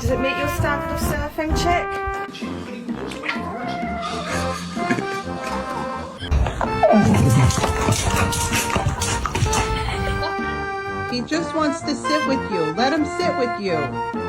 Does it meet your standard of surfing, chick? He just wants to sit with you. Let him sit with you.